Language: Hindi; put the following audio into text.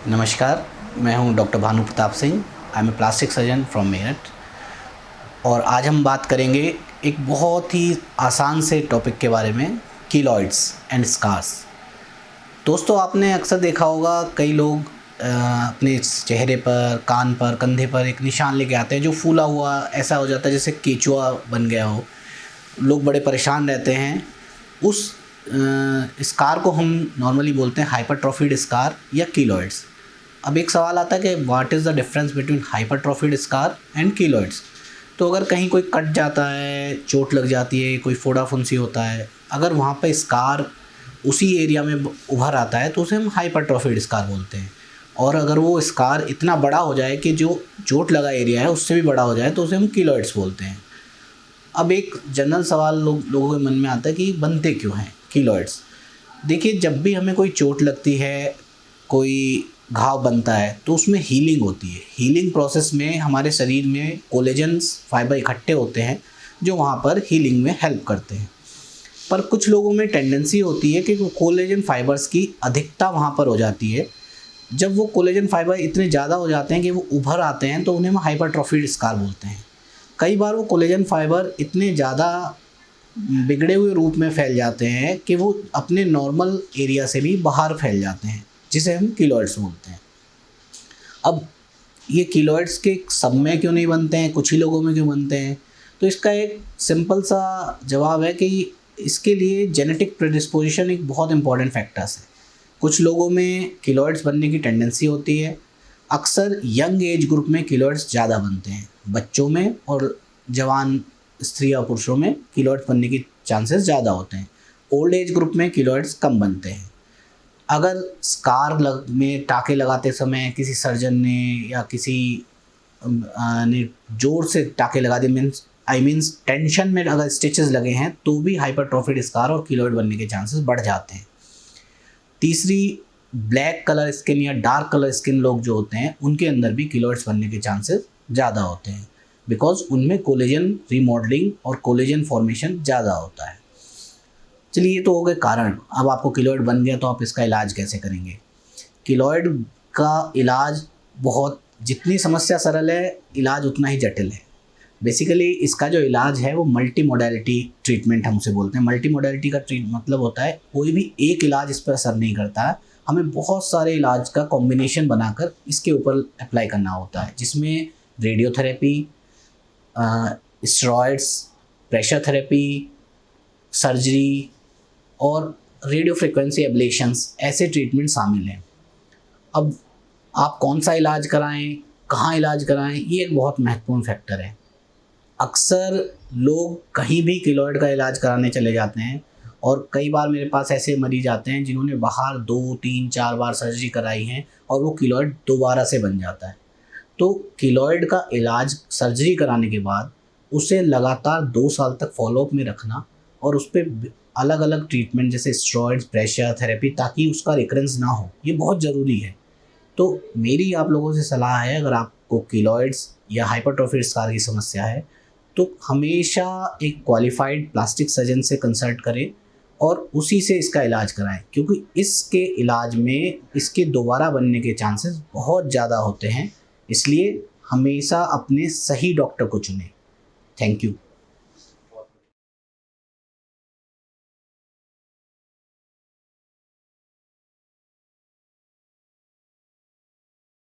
नमस्कार, मैं हूं doctor Bhanu Pratap Singh. I am a plastic surgeon from Meerut और आज हम बात करेंगे एक बहुत ही आसान से टॉपिक के बारे में, कीलॉइड्स एंड स्कार्स। दोस्तों, आपने अक्सर देखा होगा कई लोग अपने चेहरे पर, कान पर, कंधे पर एक निशान लेके आते हैं जो फूला हुआ ऐसा हो जाता है जैसे केचुआ बन गया हो। लोग बड़े परेशान रहते हैं। उस स्कार को हम नॉर्मली बोलते हैं हाइपरट्रॉफिड स्कार या कीलॉइड्स। अब एक सवाल आता है कि what is the difference between hypertrophied scar and keloids. तो अगर कहीं कोई कट जाता है, चोट लग जाती है, कोई फोड़ा फुंसी होता है, अगर वहाँ पे स्कार उसी एरिया में उभर आता है तो उसे हम हाइपरट्रॉफिड स्कार बोलते हैं। और अगर वो स्कार इतना बड़ा हो जाए कि जो चोट लगा एरिया है उससे भी बड़ा हो जाए तो उसे हम कीलॉइड्स बोलते हैं। अब एक जनरल सवाल लोगों के मन में आता है कि बनते क्यों हैं कीलॉइड्स। देखिए, जब भी हमें कोई चोट लगती है, कोई घाव बनता है, तो उसमें हीलिंग होती है। हीलिंग प्रोसेस में हमारे शरीर में कोलेजन्स फाइबर इकट्ठे होते हैं जो वहाँ पर हीलिंग में हेल्प करते हैं। पर कुछ लोगों में टेंडेंसी होती है कि कोलेजन फाइबर्स की अधिकता वहाँ पर हो जाती है। जब वो कोलेजन फाइबर इतने ज़्यादा हो जाते हैं कि वो उभर आते हैं तो उन्हें हम हाइपरट्रॉफिड स्कार बोलते हैं। कई बार वो कोलेजन फाइबर इतने ज़्यादा बिगड़े हुए रूप में फैल जाते हैं कि वो अपने नॉर्मल एरिया से भी बाहर फैल जाते हैं, जिसे हम कीलॉइड्स बोलते हैं। अब ये कीलॉइड्स के सब में क्यों नहीं बनते हैं, कुछ ही लोगों में क्यों बनते हैं? तो इसका एक सिंपल सा जवाब है कि इसके लिए जेनेटिक प्रेडिस्पोजिशन एक बहुत इंपॉर्टेंट फैक्टर्स है। कुछ लोगों में कीलॉइड्स बनने की टेंडेंसी होती है। अक्सर यंग एज ग्रुप में कीलॉइड्स ज़्यादा बनते हैं, बच्चों में और जवान स्त्री और पुरुषों में कीलॉइड्स बनने की चांसेस ज़्यादा होते हैं। ओल्ड एज ग्रुप में कीलॉइड्स कम बनते हैं। अगर स्कार में टाँके लगाते समय किसी सर्जन ने या किसी ने ज़ोर से टाँके लगा दिए, मीन्स टेंशन में अगर स्टिचेस लगे हैं, तो भी हाइपरट्रॉफिड स्कार और कीलॉइड बनने के चांसेस बढ़ जाते हैं। तीसरी, ब्लैक कलर स्किन या डार्क कलर स्किन लोग जो होते हैं, उनके अंदर भी कीलॉइड्स बनने के चांसेस ज़्यादा होते हैं, बिकॉज उनमें कोलेजन रीमॉडलिंग और कोलेजन फॉर्मेशन ज़्यादा होता है। चलिए, ये तो हो गए कारण। अब आपको कीलॉइड बन गया तो आप इसका इलाज कैसे करेंगे? कीलॉइड का इलाज जितनी समस्या सरल है, इलाज उतना ही जटिल है। बेसिकली इसका जो इलाज है वो मल्टी मोडेलिटी ट्रीटमेंट हम उसे बोलते हैं। मल्टी मोडेलिटी का मतलब होता है कोई भी एक इलाज इस पर असर नहीं करता है, हमें बहुत सारे इलाज का कॉम्बिनेशन बनाकर इसके ऊपर अप्लाई करना होता है, जिसमें radiotherapy, steroids, pressure therapy, surgery और रेडियो फ्रिक्वेंसी एब्लेशंस, ऐसे ट्रीटमेंट शामिल हैं। अब आप कौन सा इलाज कराएं, कहाँ इलाज कराएं, ये एक बहुत महत्वपूर्ण फैक्टर है। अक्सर लोग कहीं भी कीलॉइड का इलाज कराने चले जाते हैं और कई बार मेरे पास ऐसे मरीज आते हैं जिन्होंने बाहर 2, 3, 4 बार सर्जरी कराई है और वो कीलॉइड दोबारा से बन जाता है। तो कीलॉइड का इलाज सर्जरी कराने के बाद उसे लगातार 2 साल तक फॉलोअप में रखना और उस पर अलग अलग ट्रीटमेंट जैसे स्टेरॉइड्स, प्रेशर थेरेपी, ताकि उसका रिकरेंस ना हो, ये बहुत ज़रूरी है। तो मेरी आप लोगों से सलाह है, अगर आपको कीलॉइड्स या हाइपरट्रॉफिड स्कार की समस्या है तो हमेशा एक क्वालिफाइड प्लास्टिक सर्जन से कंसल्ट करें और उसी से इसका इलाज कराएं, क्योंकि इसके इलाज में इसके दोबारा बनने के चांसेस बहुत ज़्यादा होते हैं। इसलिए हमेशा अपने सही डॉक्टर को चुनें। Thank you.